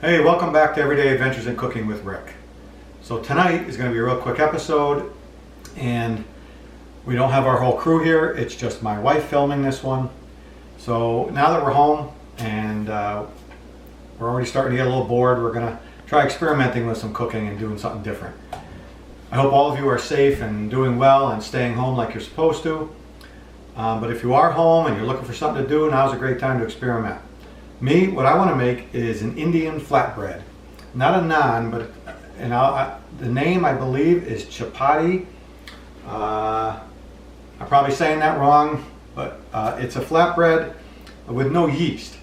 Hey, welcome back to Everyday Adventures in Cooking with Rick. So tonight is going to be a real quick episode, and we don't have our whole crew here. It's just my wife filming this one. So now that we're home and we're already starting to get a little bored, we're going to try experimenting with some cooking and doing something different. I hope all of you are safe and doing well and staying home like you're supposed to. But if you are home and you're looking for something to do, now's a great time to experiment. Me, what I want to make is an Indian flatbread. Not a naan, but the name I believe is Chapati. I'm probably saying that wrong, but it's a flatbread with no yeast.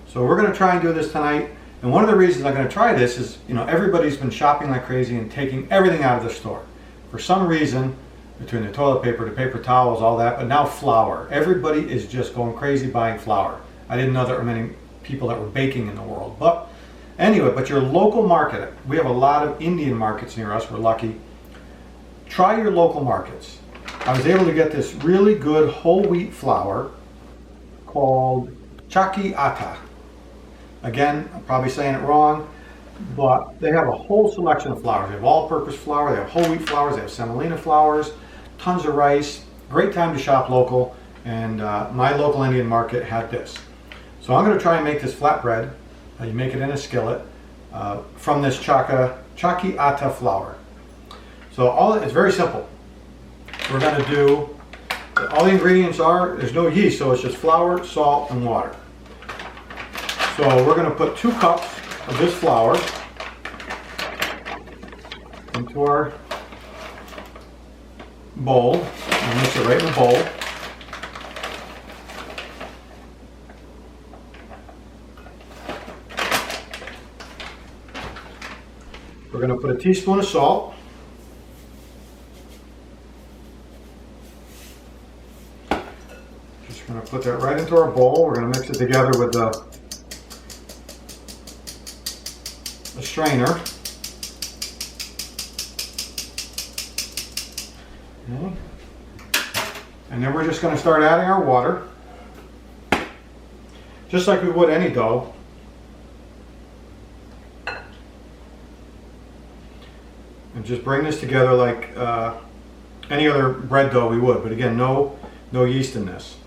So we're going to try and do this tonight. And one of the reasons I'm going to try this is, everybody's been shopping like crazy and taking everything out of the store. For some reason, between the toilet paper, the paper towels, all that, but now flour. Everybody is just going crazy buying flour. I didn't know there were many people that were baking in the world. But anyway, your local market, we have a lot of Indian markets near us, we're lucky. Try your local markets. I was able to get this really good whole wheat flour called Chaki Atta. Again, I'm probably saying it wrong, but they have a whole selection of flours. They have all-purpose flour, they have whole wheat flours, they have semolina flours, tons of rice. Great time to shop local, and my local Indian market had this. So I'm going to try and make this flatbread. You make it in a skillet from this Chaki Atta flour. So it's very simple. We're going to do, all the ingredients there's no yeast, so it's just flour, salt, and water. So we're going to put 2 cups of this flour into our bowl, and mix it right in the bowl. We're going to put a teaspoon of salt. Just going to put that right into our bowl. We're going to mix it together with the strainer. Okay. And then we're just going to start adding our water, just like we would any dough. And just bring this together like any other bread dough we would, but again, no yeast in this.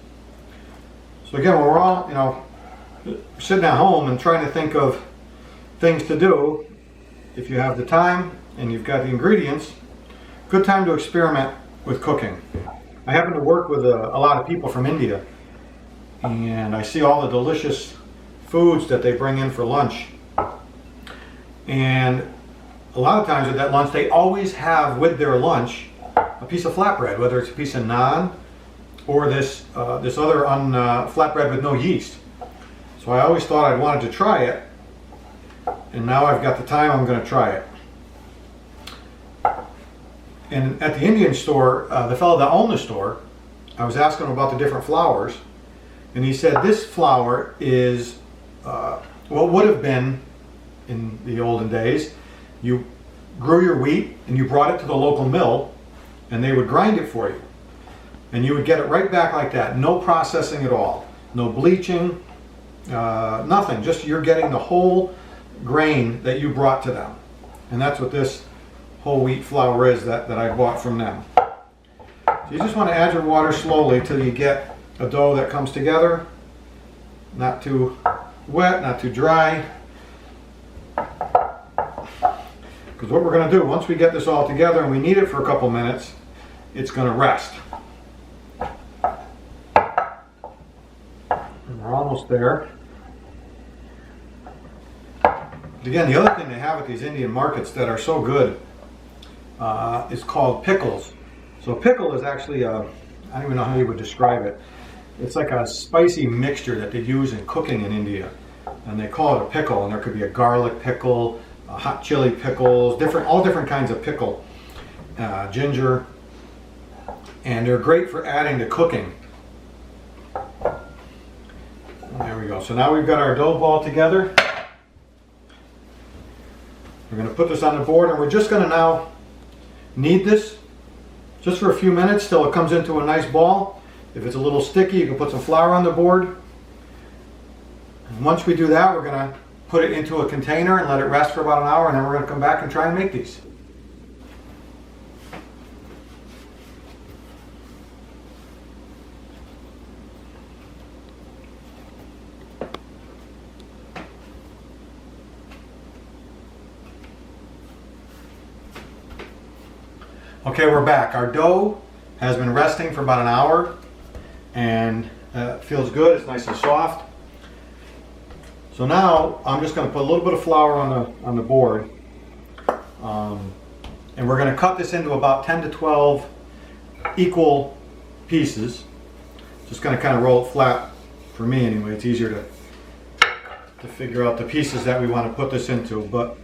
So again, when we're all, sitting at home and trying to think of things to do, if you have the time and you've got the ingredients, good time to experiment with cooking. I happen to work with a lot of people from India, and I see all the delicious foods that they bring in for lunch. And a lot of times at that lunch, they always have with their lunch a piece of flatbread, whether it's a piece of naan or this other flatbread with no yeast. So I always thought I'd wanted to try it, and now I've got the time, I'm going to try it. And at the Indian store, the fellow that owned the store, I was asking him about the different flours, and he said this flour is what would have been in the olden days. You grew your wheat and you brought it to the local mill, and they would grind it for you, and you would get it right back like that. No processing at all, no bleaching, nothing. Just you're getting the whole grain that you brought to them, and that's what this whole wheat flour is that I bought from them. So you just want to add your water slowly till you get a dough that comes together, not too wet, not too dry. Because what we're going to do, once we get this all together and we knead it for a couple minutes, it's going to rest. And we're almost there. Again, the other thing they have at these Indian markets that are so good is called pickles. So pickle is actually I don't even know how you would describe it. It's like a spicy mixture that they use in cooking in India. And they call it a pickle, and there could be a garlic pickle, hot chili pickles, all different kinds of pickle, ginger, and they're great for adding to cooking. There we go. So now we've got our dough ball together. We're going to put this on the board, and we're just going to now knead this just for a few minutes till it comes into a nice ball. If it's a little sticky, you can put some flour on the board. And once we do that, we're going to put it into a container and let it rest for about an hour, and then we're going to come back and try and make these. Okay, we're back. Our dough has been resting for about an hour and feels good. It's nice and soft. So now I'm just going to put a little bit of flour on the board, and we're going to cut this into about 10 to 12 equal pieces. Just going to kind of roll it flat for me anyway. It's easier to figure out the pieces that we want to put this into. But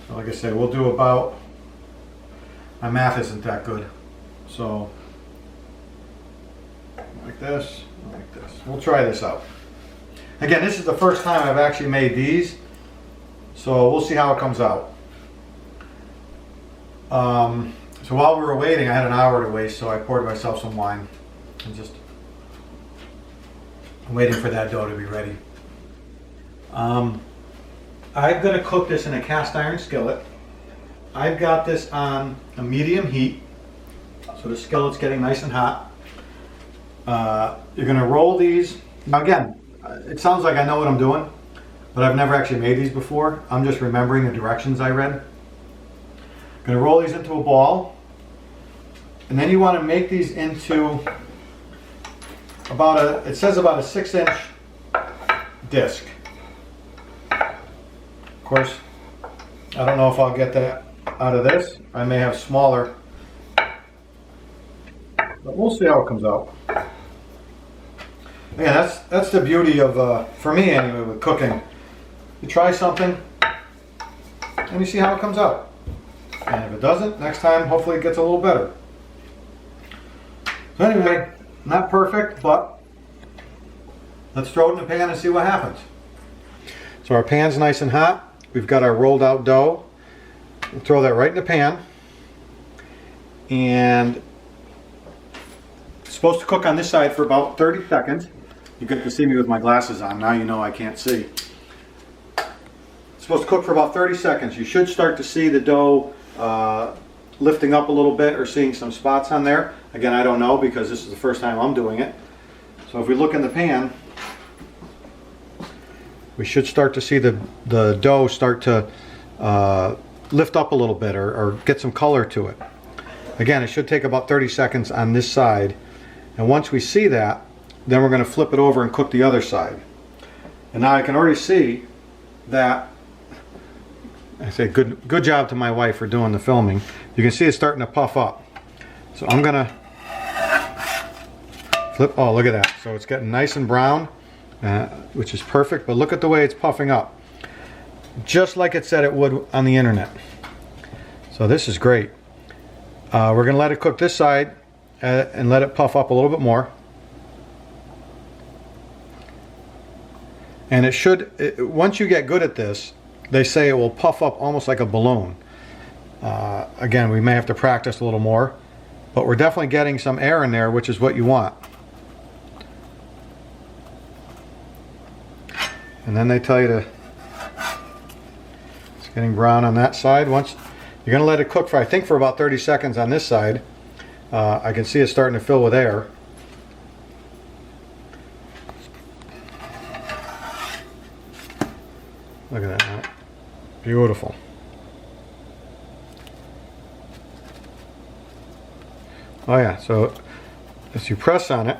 like I said, we'll do about, my math isn't that good, so like this, like this. We'll try this out. Again, this is the first time I've actually made these, so we'll see how it comes out. So while we were waiting, I had an hour to waste, so I poured myself some wine and just waiting for that dough to be ready. I'm going to cook this in a cast iron skillet. I've got this on a medium heat, so the skillet's getting nice and hot. You're going to roll these. Now again, it sounds like I know what I'm doing, but I've never actually made these before. I'm just remembering the directions I read. I'm going to roll these into a ball, and then you want to make these into about it says about a 6-inch disc. Of course, I don't know if I'll get that out of this. I may have smaller, but we'll see how it comes out. Yeah, that's the beauty of, for me anyway, with cooking. You try something, and you see how it comes out. And if it doesn't, next time, hopefully it gets a little better. So anyway, not perfect, but let's throw it in the pan and see what happens. So our pan's nice and hot. We've got our rolled out dough. We'll throw that right in the pan. And it's supposed to cook on this side for about 30 seconds. You get to see me with my glasses on. Now you know I can't see. It's supposed to cook for about 30 seconds. You should start to see the dough lifting up a little bit or seeing some spots on there. Again, I don't know because this is the first time I'm doing it. So if we look in the pan, we should start to see the dough start to lift up a little bit or get some color to it. Again, it should take about 30 seconds on this side. And once we see that, then we're going to flip it over and cook the other side. And now I can already see that, I say good job to my wife for doing the filming. You can see it's starting to puff up. So I'm going to flip, oh look at that. So it's getting nice and brown. Which is perfect, but look at the way it's puffing up. Just like it said it would on the internet. So this is great. We're going to let it cook this side and let it puff up a little bit more. And it should, once you get good at this, they say it will puff up almost like a balloon. Again, we may have to practice a little more, but we're definitely getting some air in there, which is what you want. And then they tell you to, it's getting brown on that side. Once you're going to let it cook for, I think, for about 30 seconds on this side. I can see it starting to fill with air. Look at that. Beautiful. Oh yeah, so as you press on it,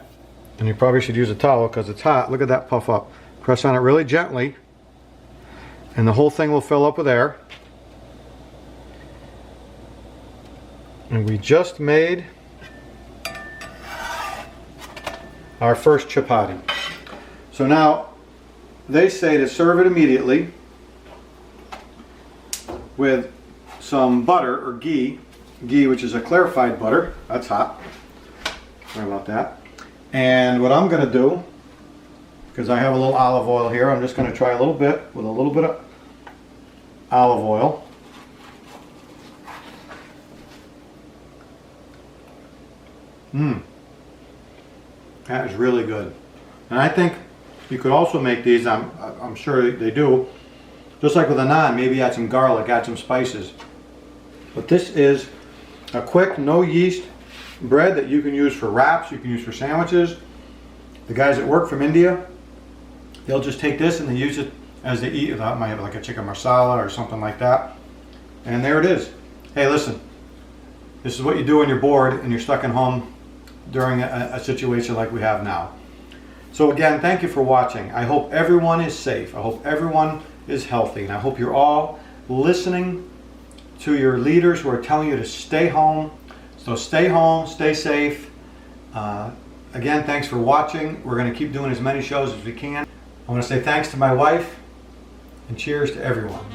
and you probably should use a towel because it's hot, look at that puff up. Press on it really gently, and the whole thing will fill up with air. And we just made our first chapati. So now, they say to serve it immediately with some butter or ghee, which is a clarified butter. That's hot. Sorry about that. And what I'm going to do, because I have a little olive oil here, I'm just going to try a little bit with a little bit of olive oil. That is really good. And I think you could also make these, I'm sure they do, just like with a naan, maybe add some garlic, add some spices. But this is a quick, no yeast bread that you can use for wraps, you can use for sandwiches. The guys that work from India, they'll just take this and they use it as they eat. That might have like a chicken masala or something like that. And there it is. Hey, listen, this is what you do when you're bored and you're stuck at home during a situation like we have now. So again, thank you for watching. I hope everyone is safe. I hope everyone is healthy. And I hope you're all listening to your leaders who are telling you to stay home. So stay home, stay safe. Again, thanks for watching. We're going to keep doing as many shows as we can. I want to say thanks to my wife and cheers to everyone.